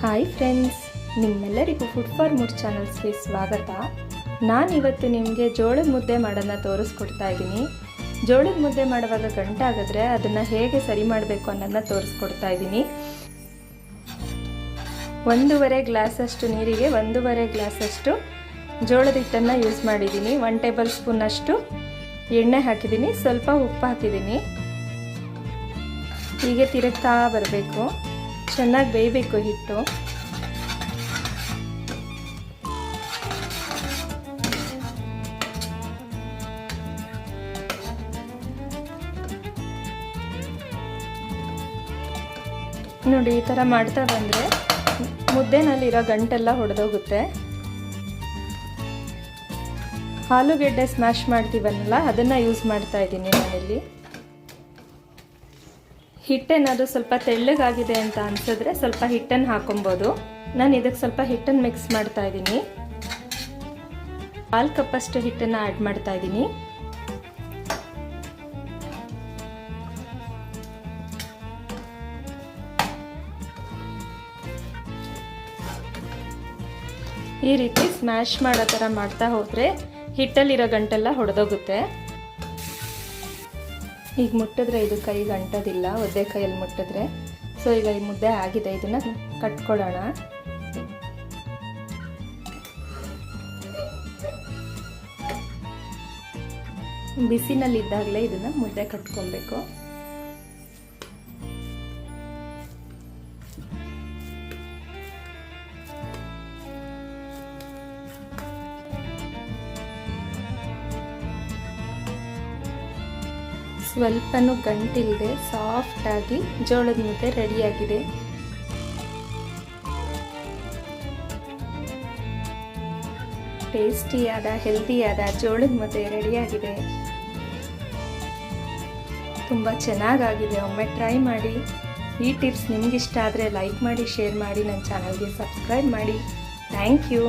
Hi friends, ನಿಮ್ಮೆಲ್ಲರಿಗೂ food for mood ಚಾನಲ್ಸ್ಗೆ ಸ್ವಾಗತ. ನಾನಿವತ್ತು ನಿಮಗೆ ಜೋಳದ ಮುದ್ದೆ ಮಾಡೋದನ್ನ ತೋರಿಸ್ಕೊಡ್ತಾ ಇದ್ದೀನಿ. ಜೋಳದ ಮುದ್ದೆ ಮಾಡುವಾಗ ಗಂಟಾಗಿದ್ರೆ ಅದನ್ನು ಹೇಗೆ ಸರಿ ಮಾಡಬೇಕು ಅನ್ನೋದನ್ನ ತೋರಿಸ್ಕೊಡ್ತಾ ಇದ್ದೀನಿ. 1.5 ಗ್ಲಾಸಷ್ಟು ನೀರಿಗೆ 1.5 ಗ್ಲಾಸಷ್ಟು ಜೋಳದ ಹಿಟ್ಟನ್ನು ಯೂಸ್ ಮಾಡಿದ್ದೀನಿ. 1 ಟೇಬಲ್ ಸ್ಪೂನ್ ಅಷ್ಟು ಎಣ್ಣೆ ಹಾಕಿದ್ದೀನಿ, ಸ್ವಲ್ಪ ಉಪ್ಪು ಹಾಕಿದ್ದೀನಿ. ಹೀಗೆ ತಿರುಗ್ತಾ ಬರಬೇಕು, ಚೆನ್ನಾಗಿ ಬೇಯಬೇಕು ಹಿಟ್ಟು. ನೋಡಿ, ಈ ಥರ ಮಾಡ್ತಾ ಬಂದರೆ ಮುದ್ದೆನಲ್ಲಿರೋ ಗಂಟೆಲ್ಲ ಹೊಡೆದೋಗುತ್ತೆ. ಆಲೂಗೆಡ್ಡೆ ಸ್ಮ್ಯಾಶ್ ಮಾಡ್ತೀವನ್ನಲ್ಲ, ಅದನ್ನು ಯೂಸ್ ಮಾಡ್ತಾ ಇದ್ದೀನಿ ನಾನಿಲ್ಲಿ. ಹಿಟ್ಟೇನಾದರೂ ಸ್ವಲ್ಪ ತೆಳ್ಳಗಾಗಿದೆ ಅಂತ ಅನಿಸಿದ್ರೆ ಸ್ವಲ್ಪ ಹಿಟ್ಟನ್ನು ಹಾಕೊಬೋದು. ನಾನು ಇದಕ್ಕೆ ಸ್ವಲ್ಪ ಹಿಟ್ಟನ್ನು ಮಿಕ್ಸ್ ಮಾಡ್ತಾ ಇದ್ದೀನಿ. 1/4 ಕಪ್ಪಷ್ಟು ಹಿಟ್ಟನ್ನು ಆ್ಯಡ್ ಮಾಡ್ತಾ ಇದ್ದೀನಿ. ಈ ರೀತಿ ಸ್ಮ್ಯಾಶ್ ಮಾಡೋ ಥರ ಮಾಡ್ತಾ ಹೋದರೆ ಹಿಟ್ಟಲ್ಲಿರೋ ಗಂಟೆಲ್ಲ ಹೊಡೆದೋಗುತ್ತೆ. ಈಗ ಮುಟ್ಟಿದ್ರೆ ಇದು ಕೈಗೆ ಅಂಟೋದಿಲ್ಲ, ಒದ್ದೆ ಕೈಯಲ್ಲಿ ಮುಟ್ಟಿದ್ರೆ. ಸೊ ಈಗ ಈ ಮುದ್ದೆ ಆಗಿದೆ, ಇದನ್ನು ಕಟ್ಕೊಳ್ಳೋಣ. ಬಿಸಿನಲ್ಲಿದ್ದಾಗಲೇ ಇದನ್ನು ಮುದ್ದೆ ಕಟ್ಕೊಬೇಕು. ಸ್ವಲ್ಪನೂ ಗಂಟಿಲ್ಲದೆ ಸಾಫ್ಟಾಗಿ ಜೋಳದ ಮುದ್ದೆ ರೆಡಿಯಾಗಿದೆ. ಟೇಸ್ಟಿಯಾದ ಹೆಲ್ದಿಯಾದ ಜೋಳದ ಮುದ್ದೆ ರೆಡಿಯಾಗಿದೆ. ತುಂಬ ಚೆನ್ನಾಗಾಗಿದೆ. ಒಮ್ಮೆ ಟ್ರೈ ಮಾಡಿ. ಈ ಟಿಪ್ಸ್ ನಿಮಗಿಷ್ಟ ಆದರೆ ಲೈಕ್ ಮಾಡಿ, ಶೇರ್ ಮಾಡಿ, ನನ್ನ ಚಾನಲ್ಗೆ ಸಬ್ಸ್ಕ್ರೈಬ್ ಮಾಡಿ. Thank you.